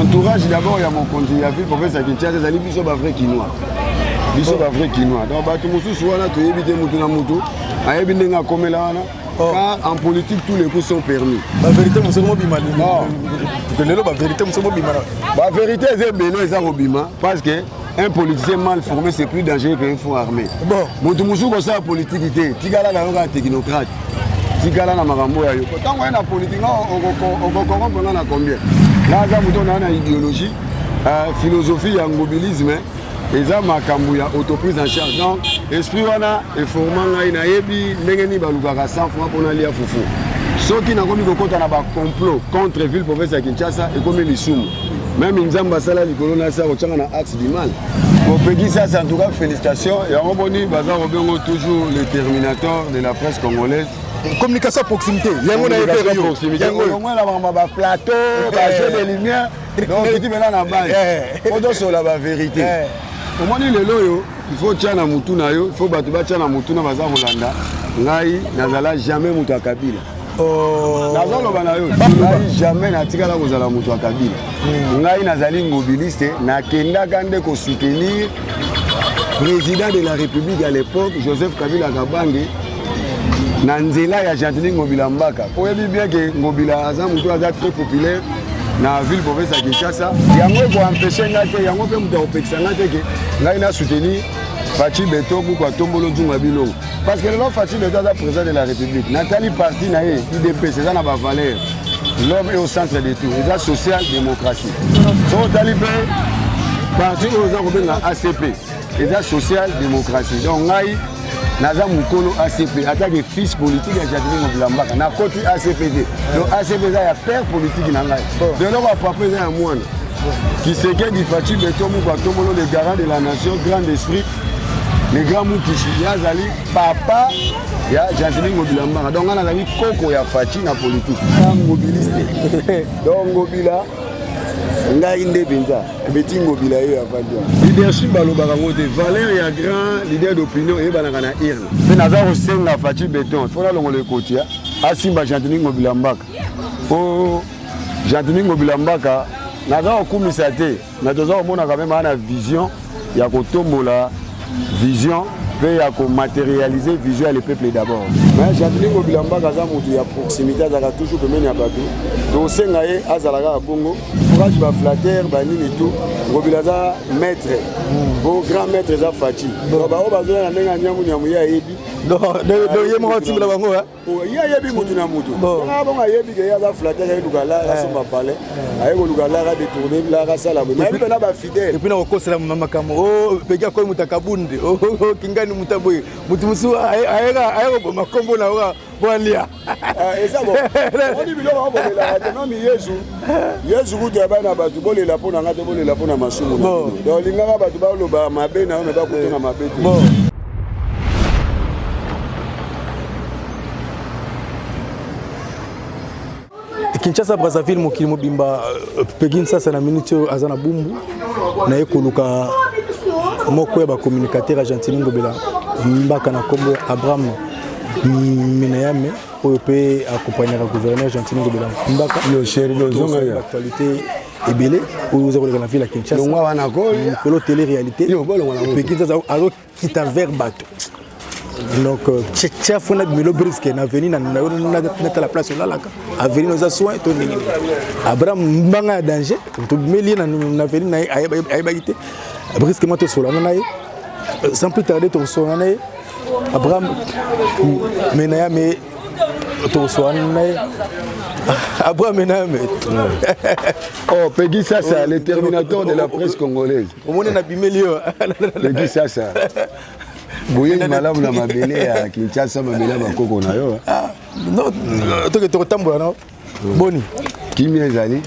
entourage d'abord, il y a mon conseiller, il y a vu professeur Kinshasa, il y a des vrais Kinois. Biso ba vrai Kinois. Donc, bato mosusu wana to yebite mutu na mutu. Ayebi ndenga komela wana. Car en politique, tous les coups sont permis. La vérité, c'est mon bima. La vérité, c'est mon bima. La vérité, c'est belé, c'est Robima. Parce qu'un politicien mal formé, c'est plus dangereux qu'un faux armé. Bon. Mutu musu ko sa politique ité. Tigala na nga technocrate. Tigala na makambo ya yo. Tant qu'on est en politique, on comprend na combien. Là, ça mutu na idéologie, philosophie et mobilisme. Et ça, ma cambouya, autoprise en charge. Donc, esprit wana, informant, il y a des gens 100 francs pour aller à Foufou. Ceux qui n'ont pas de complot contre la ville province de Kinshasa et comme les soum. Même une zamba sala, les colons, ça, on tient un axe du mal. Pour Peggy, ça, en tout cas, félicitations. Et on rebondit, Bazar Robingo, toujours le terminateur de la presse congolaise. Communication à proximité. Il y a un proximité. Au moins, là, on va plateau, jeu de lumière. Donc, tu dis maintenant la base. On doit sur la vérité. Comment dire le loyo, il faut tirer na mutuna yo, il faut battre na mutuna baza Rolanda. Ngai nazala jamais mutu akabila. Nazalo bana yo, ngai jamais natika la kozala mutu akabila. Ngai nazali mobiliste na kenda kande ko soutenir président de la République à l'époque Joseph Kabila Kabange na nzela ya Gentili Ngobila Mbaka. Pour bien que Ngobila aza mutu aza très populaire. Na ville province à Kinshasa, yango ko empêcher ngate yango pe muta opekisa ngate ke ngai na soutenir Fachi Beto pour Tombolo Djunga Bilongo parce que le Fachi Beto est président de la République. Nathalie parti na IDP c'est ça na ba valeur. L'homme est au centre de tout. C'est la social-démocratie. So Nathalie parti aux Européens ACP. C'est la social-démocratie. Donc ngai naza mukolo ACP attaque fils politique ya Jacques Ngobila Mbaka na côté ACPD. Donc ACP ça ya père politique na ngai. De là va papa ça ya mwana. Qui se que di Fachi Beto Mouba Tomolo le garant de la nation, grand esprit. Le grand Moukishi yazali papa ya Jacques Ngobila Mbaka. Donc on a la koko ya Fachi na politique. Mobiliste. Donc Ngobila ngai nde benza beti Ngobila yo avandi leadership balobaka ngote valeur ya grand leader d'opinion et banaka na irne pe naza kosenga Fachi Beton fona longola ekoti asimba Jantini Ngobila Mbaka o Jantini Ngobila Mbaka naza kokumisa te na toza komona quand même ana vision ya kotombola vision pe ya ko matérialiser vision le peuple d'abord mais Jantini Ngobila Mbaka za mutu ya proximité azaka toujours pemeni ya bato to senga ye azalaka bongo courage ba flatteur ba nini tout Ngobila za maître bon grand maître za Fachi donc ba o bazo na ndenga nyamu nyamu ya yebi donc ye mo timela bango ha o ya yebi mutu na mutu na bonga yebi ke ya za flatteur ya lugala la somba palais aye ko lugala ga détourner la ga sala mais même na ba fidèle et puis na ko kosela mama kamo o pega ko mutakabunde o kingani mutaboy mutu musu aye ko makombo na wa bolia et ça bon on dit biloko ba la non mi Yesu kutu abana batu bolela pona ngate bolela pona masumu na donc lingaka batu ba loba mabe na ba kutuna mabe bon Kinshasa Brazzaville mokili mobimba Peggy sasa na minute azana bumbu na ekoluka moko ya ba communicateur à Jantini Ngobila Mbaka na kombo Abraham Minayame oyo pe accompagner le gouverneur Jantini Ngobila Mbaka yo chéri dozonga ya actualité ebele oyo za koleka na ville ya Kinshasa longwa wana ko kolo télé réalité yo bolonga na Peggy sasa alo kita vers bateau donc chef on a mis le brisque na venir na la place là là a venir nos soins to nini Abraham mbanga danger to meli na venir na ayibagité brisque moto solo na sans plus tarder to solo na Abraham menaya me to solo na Abraham menaya me oh Peggy ça le terminateur de la presse congolaise au monde na bimelio Peggy ça boye malamu na mabele ya Kinshasa mabele bakoko na yo non to tambola no boni kimia ezali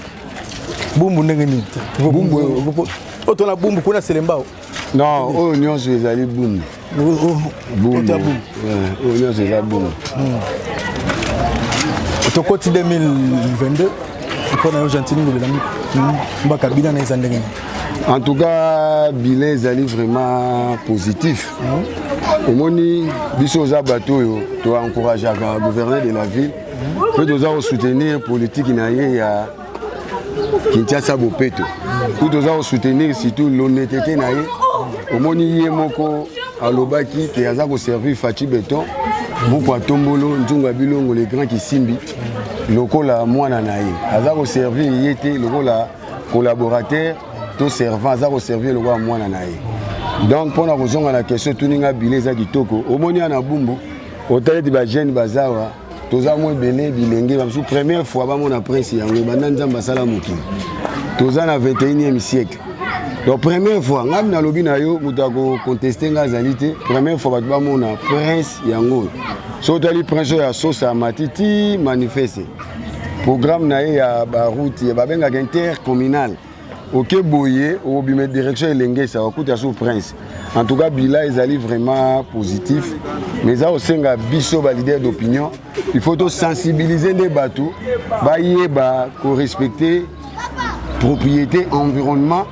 bumbu ndenge nini bumbu otona bumbu kuna selembao non o nyonso ezali bumbu bumbu o nyonso ezali bumbu otokoti 2022 mpona yo Jantini Ngobila Mbaka bina na ezandenge nini. En tout cas, bilan est vraiment positif. Au moni, biso za bateau yo, to encourager le gouverneur de la ville, que nous allons soutenir politique na ya Kinshasa Bopeto. Tout aux soutenir surtout l'honnêteté naïe. Au moni yemoko alobaki que aza ko servir Fachi Beton. Beaucoup à Tombolo, Nzunga Bilongo les grands qui simbi. Lokola mwana naïe. Aza ko servir yete lokola collaborateur, tout servant aza ko servir lokola mwana naïe. Donc pour la raison à la question tuninga bileza kitoko. Au moni ana bumbu. Au tête de jeune bazawa. Toza mo belé bilenge la première fois ba mon prince yango bananza mbasala mokili. Toza na 21e siècle. Donc première fois ngam na lobi na yo mutako contester ngazalité première fois ba mon prince yango. So tali prince ya sosa matiti manifeste. Programme na ya ba route ya babenga intercommunal. OK boye au bime direction elenge ça okuta sous prince. En tout cas bila ezali vraiment positif. Mais ça aussi nga biso ba leader d'opinion. Il faut sensibiliser les bateaux, pour respecter propriété, environnement,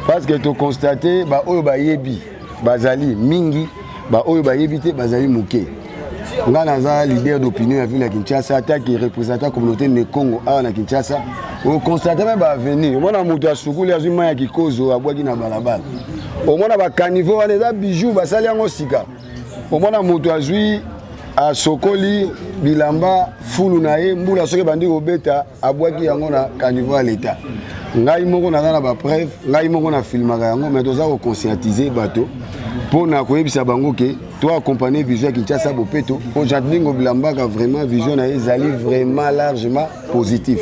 parce que tu constates que bazali mingi, éviter bazali mouké. On a un leader d'opinion à la Kinshasa qui représente la communauté de Congo à la Kinshasa. On constate même venir. On a monté à Soukou, les humains qui causent à boire na balabala. On a un caniveau, on a des bijoux, basali en osika. On a monté à jouer à Sokoli, Bilamba, Fulunae, Mbula soki bandi obeta abwaki yango na caniveau à l'état. Ngai moko na ba preuve, ngai moko na filmaka yango mais toza ko conscientiser bato pour na koyebisa bango ke toi accompagner vision Kinshasa Bopeto, pour Jadlingo Bilamba ka vraiment vision na ezali vraiment largement positif.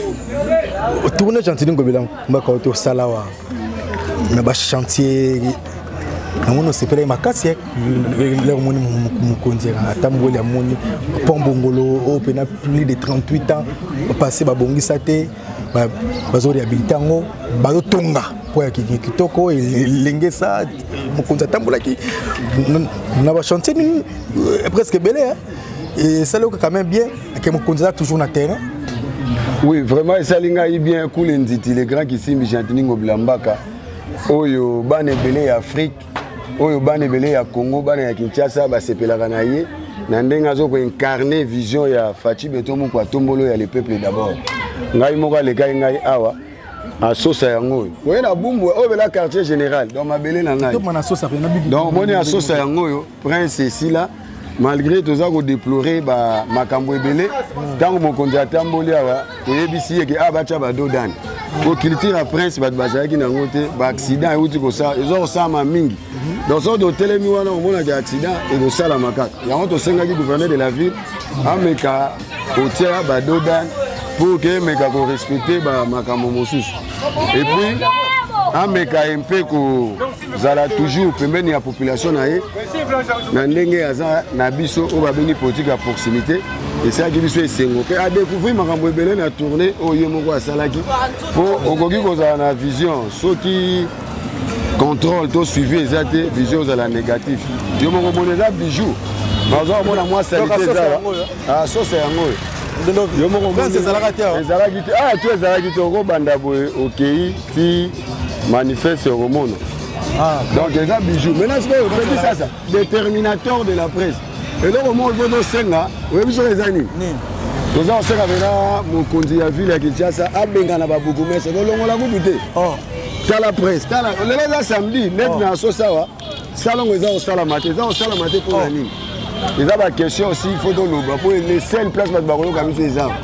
Tourner Jadlingo Bilamba mbaka to salawa na ba chantier on se pele makasi leur moni mukonzera atamboli amoni pombongolo au pena plus de 38 ans passé ba bongisa te ba zori habilitango ba tonga pour kitoko lengesa mukonza tambola ki na ba chantier presque belé et ça quand même bien que mukonza toujours na terrain. Oui, vraiment ça linga bien cool nditi les grands qui simbi Jadlingo Bilambaka oyo bane belé Afrique oyo bane belé ya Congo bane ya Kinshasa basepelaka na ye na ndenge azoko incarner vision ya Fachi Beton moko atombolo ya le peuple d'abord ngai moko aleka ngai awa a sosa yango oyo na bumbu oyo bela quartier général donc mabele na ngai donc moni a sosa yango yo prince ici là malgré tout ça ko déplorer ba makambo ebele tango mokonzi atamboli awa oyebisi ye ke abacha ba dodan ko culture a prince bat bazaki na ngote ba accident euti ko sa ezo sama mingi donc so do telemi wana omona ke accident et do sala makaka yango to senga ki gouverneur de la ville ameka otia ba dodan pour que meka ko respecter ba makambo mosusu et puis ameka mpe ko zala toujours pembeni ya population na ye na ndenge aza na biso o babengi politique ya proximité et ça qui biso esengo pe a découvrir makambo ebele na tournée oyo moko asalaki po okoki kozala na vision soki contrôle to suivi ezate vision ozala négatif yo moko moneza bijou bazo mona moi salité za ah sosa yango yo moko moneza ezalaka te ah tu ezalaki te ko banda boye okei ti manifeste au monde. Donc les bijoux. Maintenant, c'est ça, déterminateur de la presse. Et donc, au moment où on senga, vous avez vu les années. Nous avons senga maintenant, mon conduit à ville à Kinshasa, à Bengana Baboukou, mais c'est le long la goûté. T'as la presse, t'as la. Le là samedi, net dans ce sawa, salon ils ont salamate, ils ont salamate pour la nuit. Ils ont la question aussi, il faut de l'eau pour laisser une place pour le barreau comme les arbres.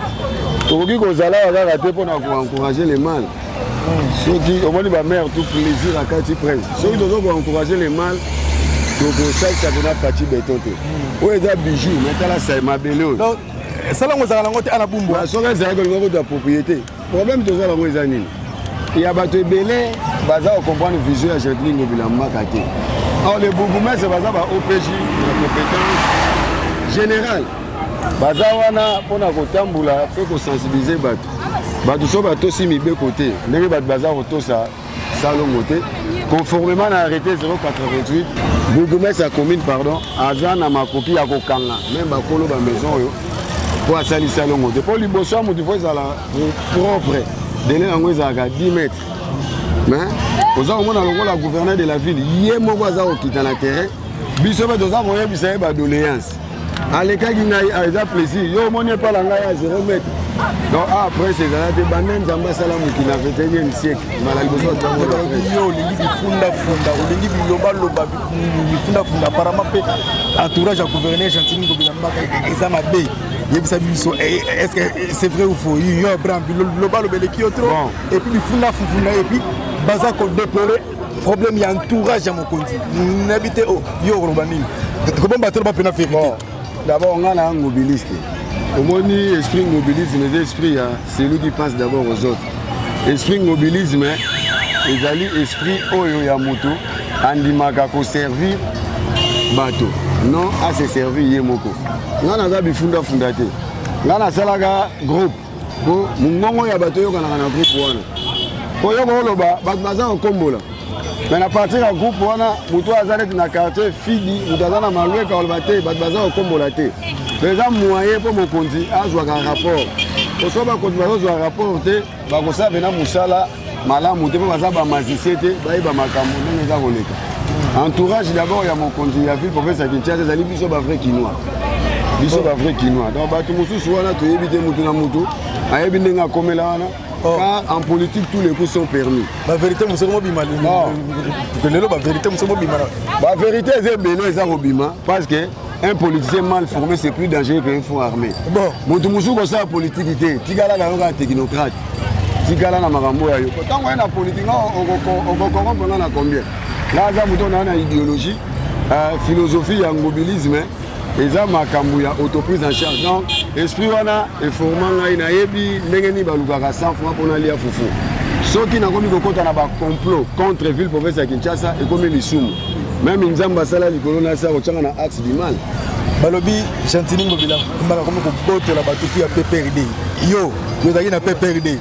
Pour qui qu'on a raté pour encourager les mâles. Ceux qui ont ma mère tout plaisir à quand ils prennent. Ceux qui doivent encourager les mâles, donc ça c'est un Fachi Beton. Où est-ce bijou? Maintenant c'est ma belle. Donc ça là on a la à la bumbo. Ça c'est un peu de propriété. Problème de ça là les années. Il y a bateau belé, baza on comprend une vision à Jadlingo Bilamba Kate. Alors les bourgmestres c'est baza ba OPJ, la compétence générale. Baza wana pona kotambula pour sensibiliser bateau. Bato so bato si mibe côté ndenge bato bazar auto ça salongo te conformément à l'arrêté 088 bourgmestre à commune pardon aza na makoki ya kokanga même bakolo ba maison yo pour asali salongo te pour liboso mo tu faut ça la propre délai yango ezaka 10 mètres mais oza omona lokola gouverneur de la ville yé moko aza okita na terrain biso ba doza koyebisa ye ba doléance alekaki ngai aza plaisir yo omoni epala ngai ya 0 mètre Donc après c'est ça te banden zamba sala mukina 21e siècle. Mala liboso tango yo lingi bifunda funda, lingi biloba loba bifunda funda apparemment pe entourage à gouverner Gentini Ngobila Mbaka ezama be. Yebisa biso est-ce que c'est vrai ou faux? Yo Abraham loba loba qui autre et puis bifunda funda et puis baza ko déplorer problème ya entourage à Mokonzi. N'habite yo loba nini? Comment battre ba pena vérité? D'abord on a un mobiliste. Au moni esprit mobilisme, l'esprit c'est lui qui passe d'abord aux autres. Esprit mobilisme, ils allaient esprit oyo ya moto andimaka ko servir bateau. Non à se servir yemoko. Ngana za bifunda fundate. Ngana salaka groupe. Bo mungongo ya bateau yo kana na groupe wana. Ko yo ko loba bat baza okombola. Mais à partir du groupe wana moto azalete na quartier fidi, mutazana malwe ka olbate bat baza okombola te. Les gens moyens pour mon conduit à jouer un rapport. Au soir, quand on va rapport, on va venir Moussala, Malam, ou des magiciens, entourage d'abord, il y a mon conduit, il y a vu pour faire ça qui tient des amis, ils sont pas vrais quinois. Ils sont pas vrais quinois. Donc, tout le monde soit là, tu évites Moutouna Moutou, à éviter un comme là. Car en politique, tous les coups sont permis. La vérité, nous sommes bima. Non. La vérité, nous sommes bima. La vérité, c'est bénin, c'est bima, parce que un politicien mal formé, c'est plus dangereux qu'un faux armé. Bon, Moutoumousou, comme ça, politique, Tigala, un technocrate. Tigala, na marambo, quand on a la politique, on va comprendre combien. Là, on a une idéologie, philosophie, il y a un mobilisme, et ça, il y a autoprise en charge. Donc, esprit, on a un formant, il y a un baluka, 100 francs pour aller à Foufou. Ceux qui n'ont pas un complot contre la ville province de Kinshasa et comme les soum. Même une zamba sala likolo na sa otanga na axe du mal. Balobi Gentini Ngobila mbaka comme ko bote la batuki ya PPRD. Yo zaki na PPRD.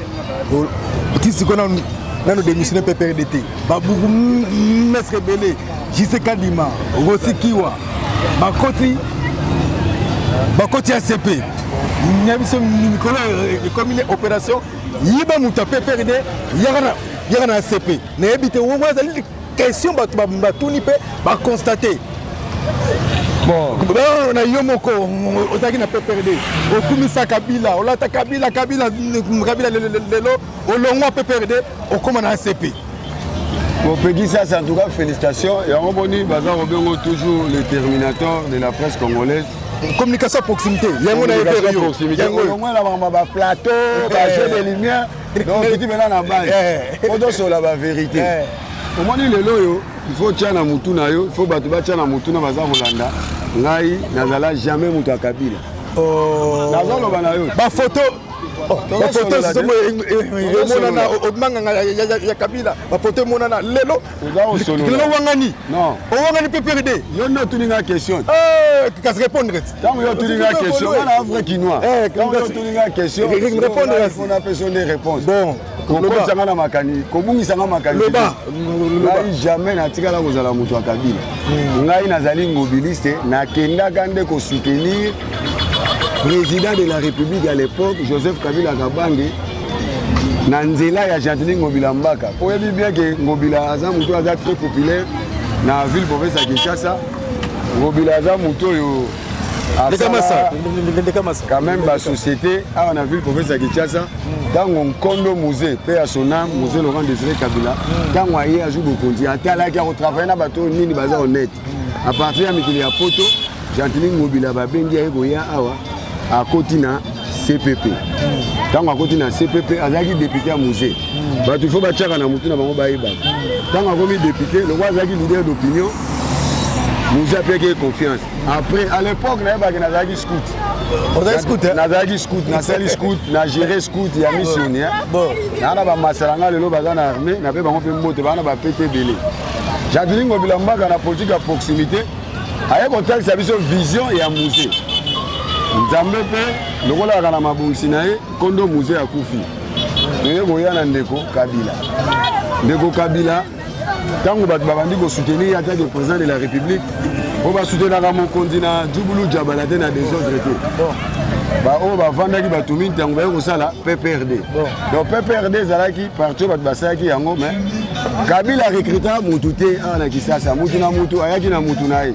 Petit sikona nano démissionner PPRD te. Babuku meske belé Jise Kadima, Rosikiwa, Bakoti ACP. Nyabiso Nicolas comme une opération yiba muta PPRD yagana ACP. Na ebite wo wazali question batuni pe ba constater. Bon, on a yomoko ozaki na PPRD. Okumisa Kabila, olata Kabila lelo olongwa PPRD okoma na ACP. Bon, Peggy, ça, en tout cas, félicitations. Et on va toujours le terminateur de la presse congolaise. Communication proximité. Il y a un proximité. Il y a un plateau, un jeu de lumière. Donc, tu mets là la base. Il faut sur la vérité. Au moment où il faut tirer la moutouna, il faut battre la moutouna, il faut Rolanda. Ngai, nazala jamais moutou à Kabila. Nazala banayo. Ba photo. La photo c'est monana obmanga ya Kabila. La photo monana lelo. Lelo wangani. Non. Wangani PPRD. Yo no tuninga question. Qu'est-ce répondre? Quand yo tuninga question, on a vrai quinois. Quand yo tuninga question, répondre on a besoin de réponses. Bon. Comment ça na makani? Comment ça na makani? Ngai jamais na tikala kozala mutu wa Kabila. Ngai nazali mobiliste na kenda kande ko soutenir président de la République à l'époque, Joseph Kabila Kabange, Nanzela ya Gentini Ngobila Mbaka. Vous voyez bien que Ngobila Aza Mouto est très populaire dans la ville province de Kinshasa. Ngobila Aza Mouto quand même la société à la ville province de Kinshasa. Dans un condo musée, paix à son âme, musée Laurent Désiré Kabila. Quand on y a joué beaucoup, il y a un travail dans le bateau, ni bazar honnête. À partir de Mikili Apoto, Gentini Ngobila Babengi Goya Awa. À côté de CPP. Quand on a côté de CPP, il y a un député à musée. Il faut que tu aies un député à musée. Quand on a un député, le roi est leader d'opinion. Nous avons confiance. Après, à l'époque, il y avait un scout. On a scout, hein? On a scout, on a scout, on a géré scout, il y a missionnaire. Bon. Il y a un massalanga, le lot dans l'armée, il y a un PTBL. Gentini Ngobila Mbaka dans la politique à proximité. Avec un tel service vision et un musée. Nzambe pe lokola kana mabongisi na ye kondo musée ya kufi. Toye boya na ndeko Kabila. Ndeko Kabila tango bat babandi ko soutenir attaque du président de la République On va soutenir mon continent, Djoubulu Djabalate na des autres étés. On va vendre qui va tout le monde, on va faire ça là, PPRD. Donc PPRD, Zalaki, partout, Basaki, Yango, mais Kabila recruta Moutouté, Anakisasa, Moutuna Moutou, Ayaki na Moutunaï.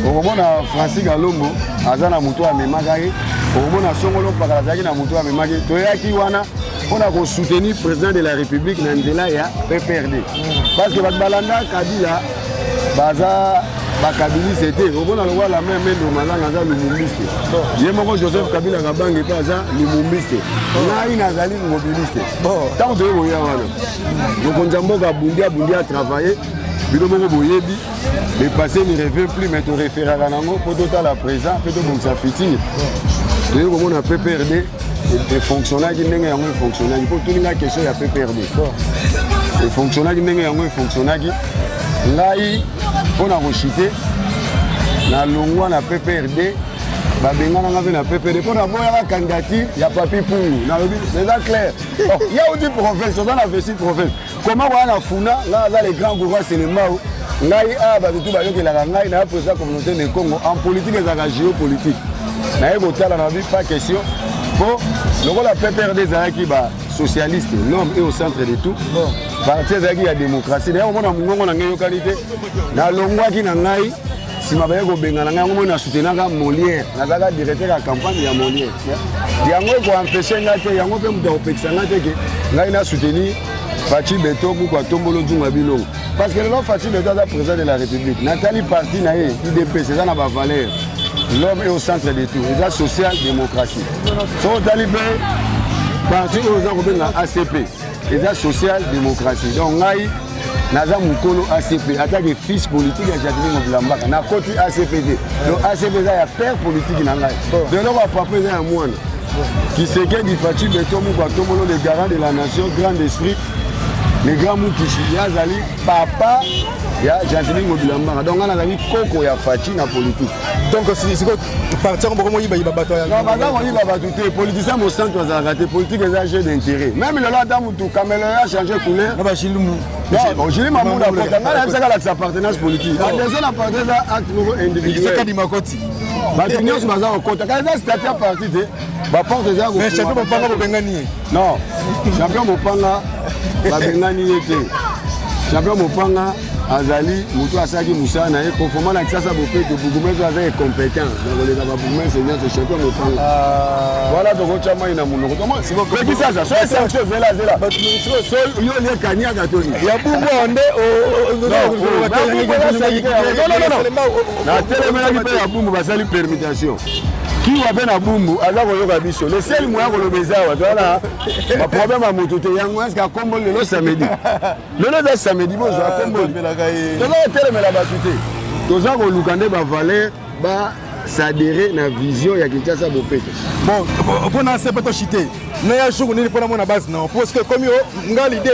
Au moment de Francis Galombo, Azana Moutou à Memagaï, au moment de Songolo Pakalazaki na Moutou à Memagaï, Toyaki Wana, on a soutenu le président de la République, Nandela, et PPRD. Parce que Balanda, Kabila, Baza. Bakabili c'était au bon endroit la même de Mazanga Lumumbiste. J'ai mon Joseph Kabila Kabange Paza Lumumbiste. Là il nazali mobiliste. Tant de voya wana. Donc on jambo ka bundia travailler. Bidomoko boyebi. Le passé ne revient plus mais to référer à nango pour total à présent peut to bonsa fitini. De comment on a PPRD et fonctionnaire qui ndenge yango fonctionnaire pour tout la question ya PPRD. Les fonctionnaires qui ndenge yango fonctionnaire qui ngai on a rechuté na longwa na PPRD babenga na na PPRD pour avoir la candidature il y a papier pour na mais ça clair il y a aussi professeur dans la vessie professeur comment on a funa là les grands gouvernements c'est le mao ngai ba tout ba yoke la ngai na pour ça communauté de Congo en politique et en géopolitique na ego tala na vie pas question pour le la PPRD zaki ba socialiste l'homme est au centre de tout parti zaki ya démocratie d'ailleurs on a mungongo na ngai qualité na longwa ki na ngai si mabaye ko benga na ngai on a soutenir ka Molière na zaka directeur la campagne ya Molière yango ko empêcher ngate yango pe muta opekisa ngate ke ngai na soutenir Fachi Beto kwa Tombolo Djunga Bilongo parce que le Fachi Beto est président de la République Nathalie parti na IDP c'est ça na ba valeur l'homme est au centre de tout et la social démocratie so talibé parti aux Européens ACP et la social démocratie donc ngai naza mukolo ACP attaque fils politique ya Jacqueline Mobilambaka na côté ACPD donc ACP ça ya père politique na ngai de l'homme papa ça ya mwana qui se que du Fachi Beto kwa Tombolo le garant de la nation grand esprit les grands Moukishi yazali papa ya Jacqueline Mobilambaka donc on a vu koko ya Fachi na politique donc c'est quoi parti on beaucoup yiba bato ya non baza on yiba bato te politicien mo centre za raté politique za jeu d'intérêt même le là dans mutu caméra a changé couleur na ba shilumu non jili mamuna ko ngala ça la appartenance politique la deuxième appartenance acte nouveau individuel c'est kadi makoti bato nyonso baza okota quand ça statut à partir de ba porte za ko mais champion mopanga bobengani non champion mopanga babengani ete champion mopanga azali mutu asaki musana et conformément à ça bopé de Bougoumezo est compétent dans les Bougoumezo c'est champion mopanga voilà donc chama ina munoko comment c'est bon qui ça ça c'est sanction zela so yo le kanya gatoni ya bumbo onde non na telemela ki pe ya bumbo basali permutation qui va bien à Bumbu, alors on va biso. Le seul moyen qu'on le baiser, voilà. Le problème à Mototé, est-ce qu'à Combo le samedi. Le samedi, bon, je vais Combo. Donc on tellement la batute. Donc ça, on loukande va valer, va s'adhérer à la vision ya Kinshasa Bopé. Bon, pour n'en pas te chiter. N'ayez pas choisi pour la base non. Parce que comme yo, ngalide.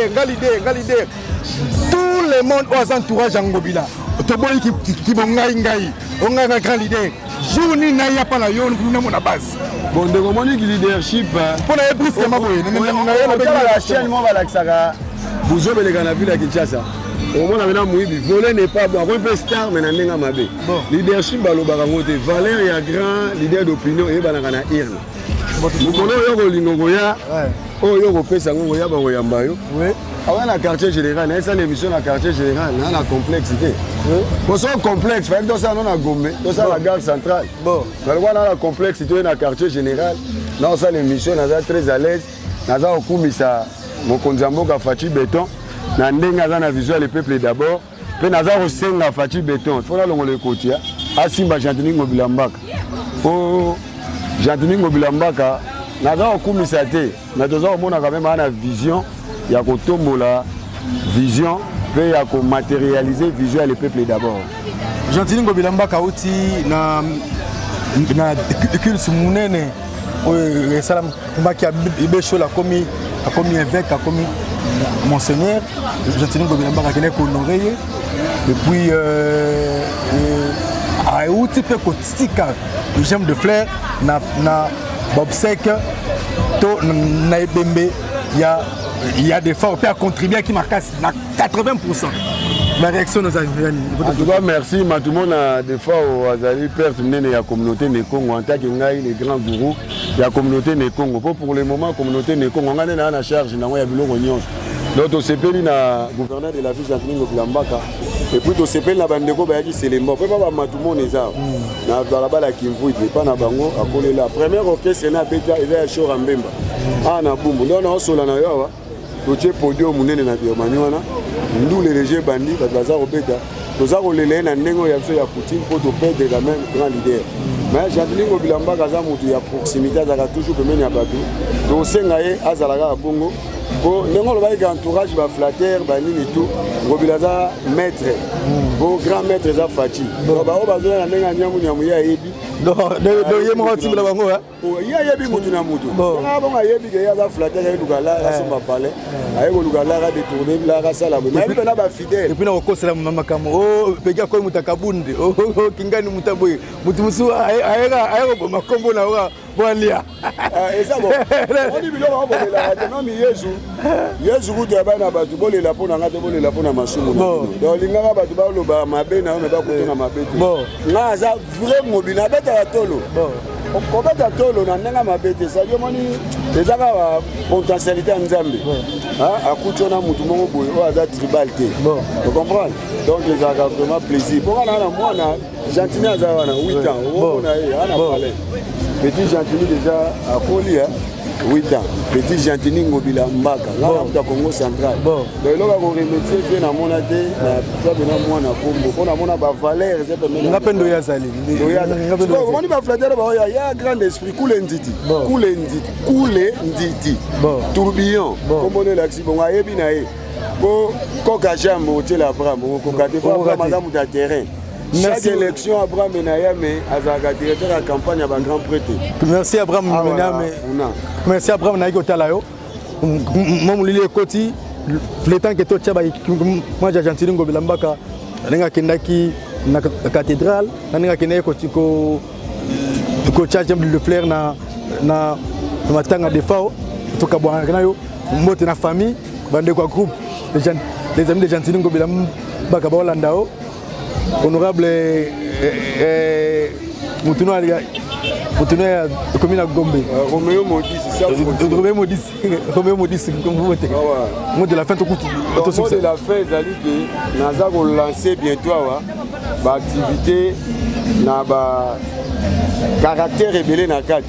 Tout le monde aux entourages en Ngobila. Toboyi qui bon ngai. On a un grand leader. Journée n'a pas la yon pour nous na base. Bon, de comment dit leadership pour la brusque ma boy. La chaîne moi va l'axara. Bouzo be les gars na ville à Kinshasa. Au moins on a Mouibi, voler n'est pas bon. On peut star mais na ndenga mabe. Leadership baloba ngote valeur ya grand leader d'opinion et banaka na irna. Nous connaissons yo lingo ya. Oh yo pesa ngo ya ba yamba yo. Oui. Avant la quartier général, il y a une émission dans le quartier général, il y a la complexité. Pour ce complexe, il y a la Gomé, il y a la gare centrale. Il y a la complexité dans le quartier général, il y a l'émission, il y a très à l'aise, il y a mon Konzambo qui a Fachi Béton, il y a la vision des peuples d'abord, puis il y a aussi la Fachi Béton, il faut le côté, à Simba Jantini Mobilambaka. Pour Jantini Mobilambaka, il y a quand même une vision. Il y a la vision, il y a matérialiser vision les peuples d'abord. Jantini Mobilamba Kauti na culture munene o salam maki abesho la commis évêque a commis monseigneur Jantini Mobilamba qui est honoré et puis a outi pe kotika le gemme de fleurs na Bobsek to na Ebembe il y a des forts qui ont contribué qui marquent à 80%. Ma réaction nos amis. En tout cas, merci. Tout le monde a des fois Azali perte de la communauté de Congo en tant que les grands gourous de la communauté de Congo. Pour le moment, la communauté de Congo, on a une charge, on a donc on s'appelle le gouverneur de la ville Jean-Claude Ngobila. Et puis on s'appelle la bande de c'est les morts. Tout le monde est là. Dans la balle qui me dit pas na bango à coller la première orchestre na beta et là show Rambemba. Ah na bumbu. Donc on sola na yo. Toche podium munene na biomani wana. Nous les légers bandits baza obeta. Toza kolele na ndengo ya so ya Poutine pour te perdre quand même grand leader. Mais Jean-Claude Ngobila kaza mutu ya proximité za toujours pemeni ya bato. Donc senga ye azalaka bongo. Bon, nous avons entourage, flatteur, banini tout. Ngobila za maître, bon grand maître za Fati. Donc ba obazo na ndenga nyamu nyamu ya yebi. Donc yemo hoti bila bango ha. Oh ya yebi mutu na mutu. Na bonga yebi ke ya za flatteur ya lugala asoma parler. Aye ko lugala ga détourner la ga sala. Mais bi na ba fidèle. Et puis na ko kosela mama kamo. Oh pega ko mutakabunde. Oh kingani mutaboye. Mutu musu aye ko makombo na wa bolia. Et ça bon. On dit bilo ba bolela na mi Yesu. Yesu kutu abana batu bolela pona ngate bolela pona masumu. Donc lingaka batu ba loba mabe na on ba kutona mabe. Bon. Na za vrai mobile beta ya tolo. Bon. Kobeta tolo na ndenga mabete ça yo moni ezaka potentialité ya Nzambe. Ah akutona mutu mongo boyo o aza tribalité. Bon. Tu comprends? Donc ezaka vraiment plaisir. Pour na mwana Gentini aza wana 8 ans. O na ye ana parler. Petit Gentini déjà à Koli 8 ans. Petit Gentini Ngobila Mbaka. Là on Congo central. Donc là on remercie bien na mona te na ça bena mwana kombo. Pona mona ba valeur c'est pas même. Ngapendo ya zali. On dit ba flatter ba ya grand esprit coule nditi. Coule nditi. Tourbillon. Comme on est là si bon ayebi na ye. Bo koka jambo tela bramo ko kate pas madame de terrain. Chaque élection, Abraham Menayame a directeur de la campagne à grand prêté. Merci Abraham Menayame. Merci Abraham Naïkotalayo. Moi, je suis le temps que tu as moi j'ai Jean-Claude Ngobila Mbaka, je suis na cathédrale, je suis le flair na matanga de Fao, tout cas je na famille, groupe les amis de Jean-Claude Ngobila Mbaka Landao. Honorable Moutouna commune à Gombe. Roméo Modis, c'est ça. Roméo Modis, comme vous votez. Mot de la fin, tout mot de la fin, c'est-à-dire que nous allons lancer bientôt l'activité, le caractère rébellé dans le cadre.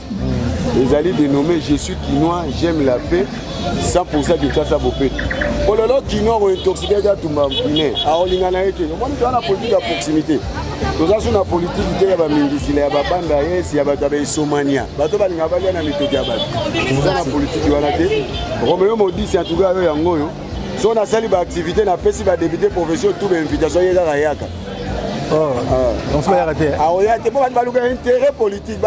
Les alliés dénommés Je suis Kinois, j'aime la paix, 100% de ça Bopé. Pour le lot Kinois, on est intoxiqué à tout le monde. Alors, on a une politique à proximité. Nous avons une politique qui est à Mindisi, il y a Banda, il y a Somania. Nous avons une politique qui est à Roméo Modi, c'est en tout cas un peu. Si on a une activité, on a fait des députés professionnels, toutes les invitations, il y a Yaka. On se met à rater. Ah, il y a un intérêt politique.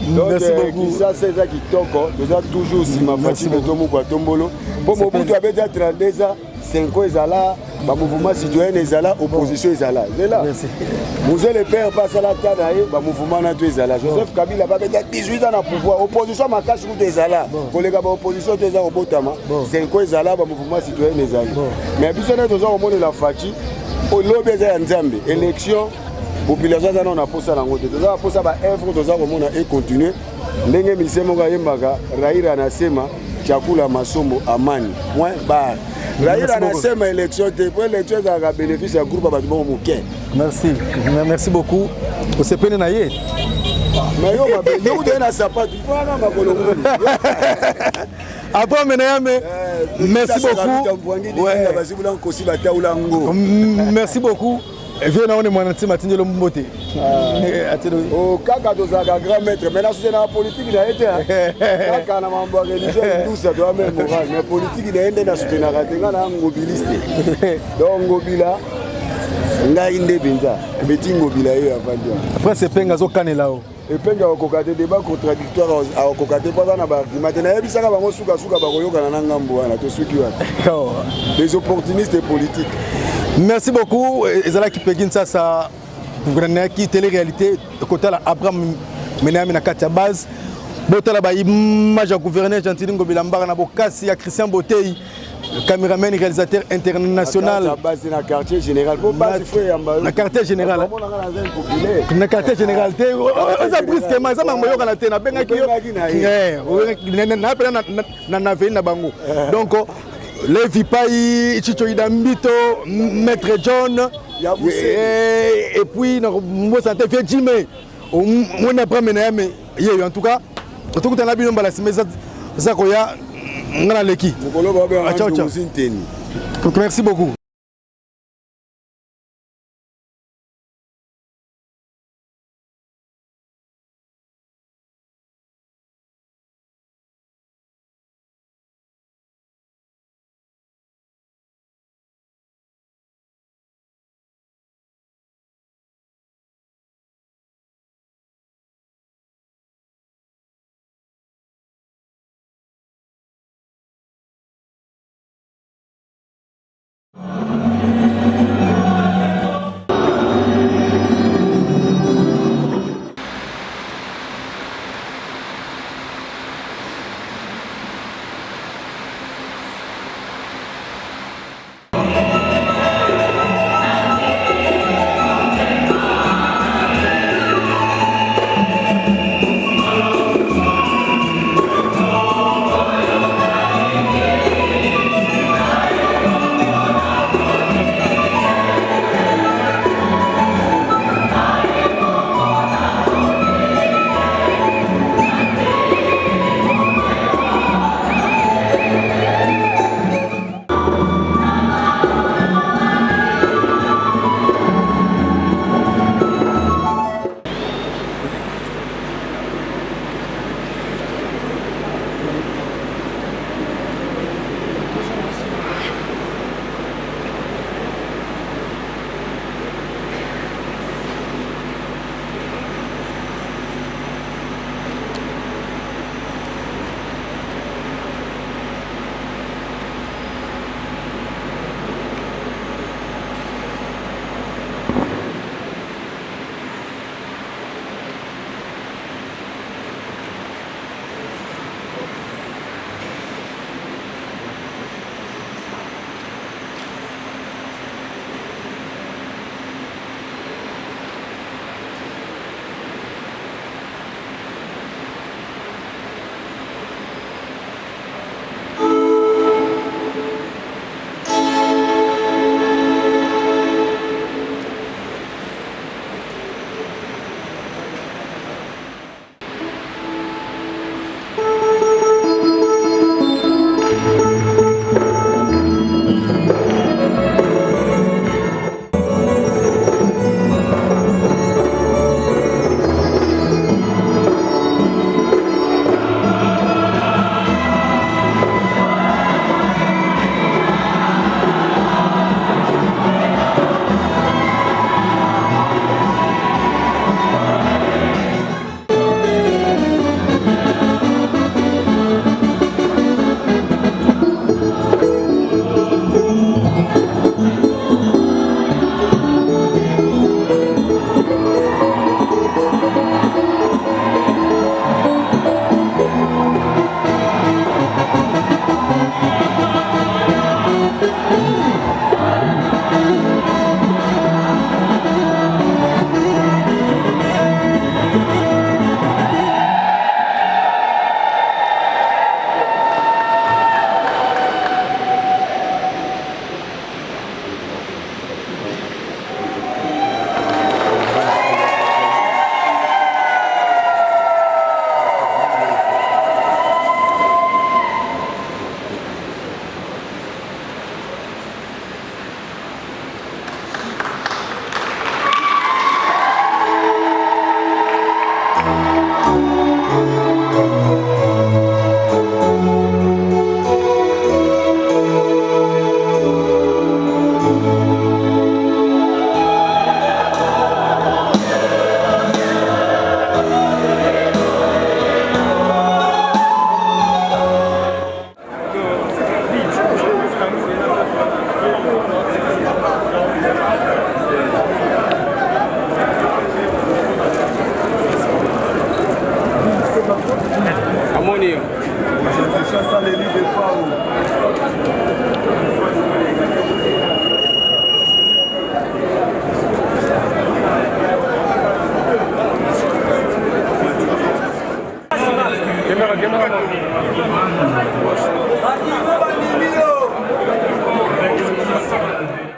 Merci beaucoup. Ça, c'est ça qui toque. Nous avons toujours si ma famille de Tomo Tombolo. Pour mon bout, tu avais déjà 32 ans, 5 ans, Ezala, le mouvement citoyen Ezala, opposition Ezala. Vous avez le père passe à la table, le mouvement Ezala. Joseph Kabila a 18 ans à pouvoir. Opposition, ma casse route Ezala. Collègue à opposition, Ezala au Botama. 5 ans Ezala, le mouvement citoyen Ezala. Mais puis, on a au monde de la Fati. Au lobby Nzambe, élection. Population on a posé la route. Nous avons posé la œuvre, nous avons continué. Nous avons mis Raïra Nasema, Chakula Masombo, Amani. Point barre. Raïra Nasema, élection, l'élection a bénéficié du groupe Abadoubo Mouké. Merci. Merci beaucoup. Vous savez pas naïe. Mais vous avez un sapat. Après, merci beaucoup. Merci beaucoup. Viens on est mon anti Matinho Lombote. Oh kaka tozaka grand maître mais la société na politique na été kaka na mambo religieux tout ça doit même moral mais politique na ende na soutenir ratenga na mobiliste. Donc Ngobila ngai inde binza beti Ngobila yo avandi. Après c'est penga zo kanela o. Et penga okokate débat contradictoire a okokate pas na ba matin na yebisaka bango suka ba koyoka na ngambo wana to suki wana. Les opportunistes politiques. Merci beaucoup. Ezala qui pegin ça gouverneur qui télé-réalité côté là Abraham Menayame na kati ya base. Botala ba image ya gouverneur Jean-Claude Ngobila Mbaka na bokasi ya Christian Botei caméraman réalisateur international na quartier général na quartier général na quartier général te ça brusquement ça mamoyoka na te na bengaki yo na pena na veni na bango donc Levi Pai Chicho Idambito Maître John et puis mo santé fait Jimé on a pas mené mais en tout cas tout que tu as bien balasé mais ça koya ngana leki ciao ciao merci beaucoup.